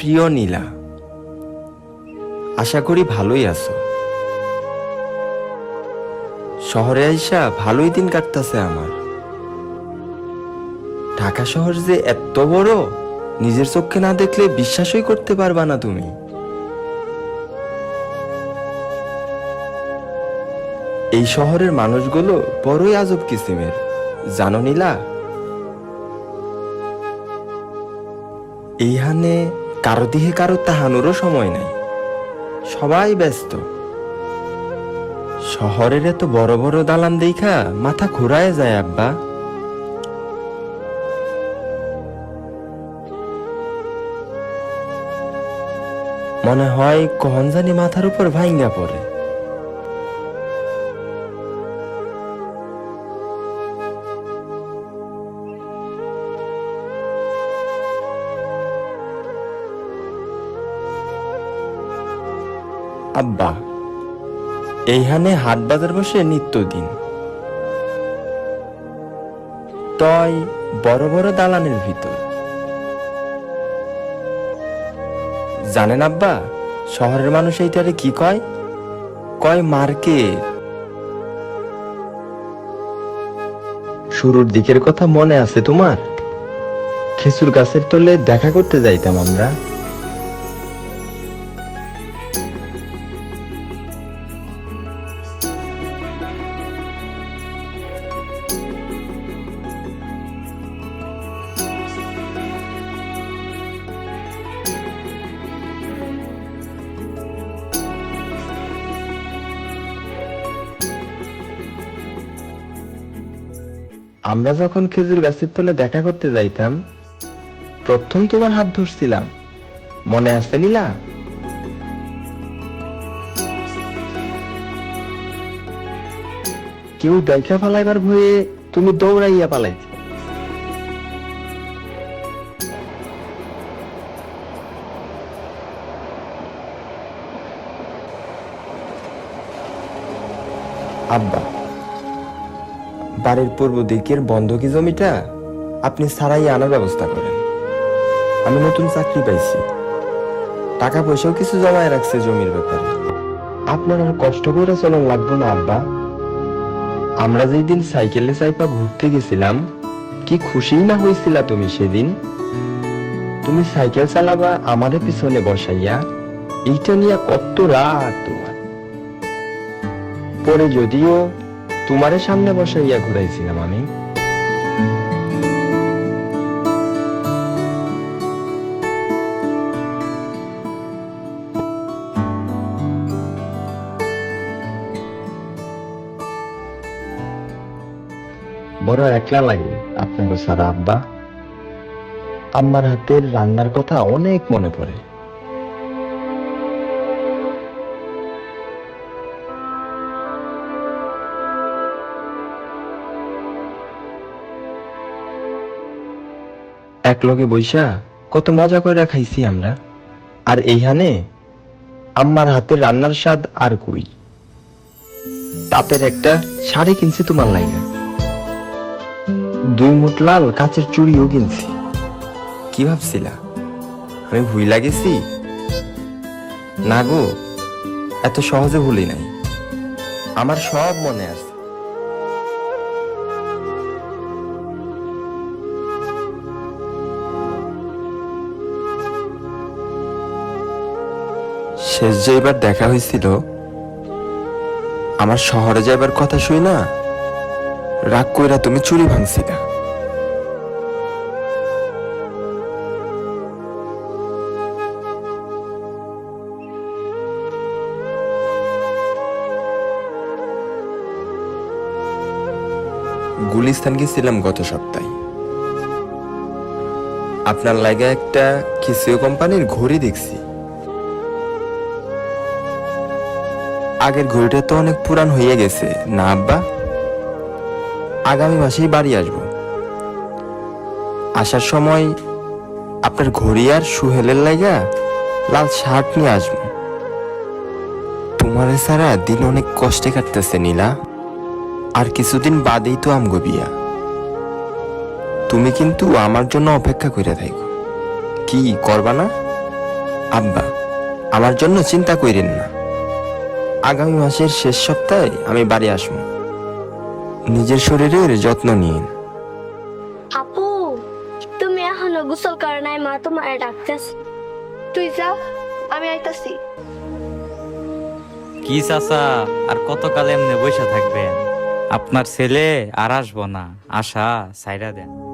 প্রিয় নীলা, আশা করি ভালোই আছো। শহরে আইসা ভালোই দিন কাটতাছে আমার। ঢাকা শহর যে এত বড়, নিজের চোখে না দেখলে বিশ্বাসই করতে পারবা না তুমি। এই শহরের মানুষগুলো বড়ই আজব কিসিমের, জানো নীলা? এইখানে কারো দিকে কারো তাহানোরও সময় নাই, সবাই ব্যস্ত। শহরের এত বড় বড় দালান দেখা মাথা ঘুরায় যায় আব্বা। মনে হয় কখন জানি মাথার উপর ভাইঙ্গা পড়ে। আব্বা, এইখানে হাট বাজার বসে নিত্যদিন। তয় বড় বড় দালানের ভিতর। জানেন আব্বা, শহরের মানুষ এইটারে কি কয়? কয় মার্কেট। শুরুর দিকের কথা মনে আছে তোমার? খেজুর গাছের তলে দেখা করতে যাইতাম আমরা। আমরা যখন খেজুর গাছের তলে দেখা করতে যাইতাম, প্রথম তোমার হাত ধরছিলাম, মনে আছে নীলা? কেউ দেখা ফালাইবার ভয়ে তুমি দৌড়াইয়া পালাইছ। আব্বা, বাড়ির পূর্ব দিকের বন্ধকি জমিটা আপনি ছাড়াই আনার ব্যবস্থা করেন। আমি নতুন চাকরি পাইছি, টাকা পয়সাও কিছু জমায় রাখছে জমির ব্যাপারে। আপনার আর কষ্ট করে চলন লাগবো না আব্বা। আমরা যেই দিন সাইকেলে চাইপা ঘুরতে গেছিলাম, কি খুশি না হয়েছিলা তুমি সেদিন? তুমি সাইকেল চালাবা আমাদের পিছনে বসাইয়া, এইটা নিয়ে কত রাত তোমার। পরে যদিও তোমারে সামনে বসাইয়া ঘুরাইছিলাম আমি। বড় একলা লাগে আপনাকে সারা আব্বা। আম্মার হাতের রান্নার কথা অনেক মনে পড়ে। একলগে বইসা কত মজা করে খাইছি আমরা। আর এইখানে আম্মার হাতের রান্নার স্বাদ আর কই। তাপের একটা শাড়ি কিনছি তোমার লাইনে, 2 মুঠ লাল কাচের চুড়িও কিনছি। কি ভাবছিলা আমি ভুইলা গেছি? না গো, এত সহজে ভুলি নাই, আমার সব মনে আছে। শেষ যে এবার দেখা হয়েছিল, আমার শহরে যাইবার কথা শুই না রাগ কইরা তুমি চুরি ভাঙছিলা। গুলিস্তান গেছিলাম গত সপ্তাহে। আপনার লাগা একটা কিসিও কোম্পানির ঘড়ি দেখছি। আগের ঘড়িটা তো অনেক পুরান হয়ে গেছে না আব্বা? আগামী মাসেই বাড়ি আসবো। আসার সময় আপনার ঘড়ি আর সুহেলের লাগা লাল শার্ট নিয়ে আসবো। তোমার সারা দিন অনেক কষ্টে কাটতেছে নীলা। আর কিছুদিন বাদেই তো আমগো বিয়া। তুমি কিন্তু আমার জন্য অপেক্ষা করে থাকো, কি করবা না? আব্বা, আমার জন্য চিন্তা কইরেন না। আগামী মাসের শেষ সপ্তাহে আমি বাড়ি আসবো। নিজের শরীরের যত্ন নিন। আপু, তুমি এখনো গোসল করে নাই, মা তোমার ডাকতেছে। তুই যা, আমি আইতাছি। কি চাচা, আর কতকাল এমনি বসে থাকবেন? আপনার ছেলে আর আসবো না, আশা ছাইড়া দেন।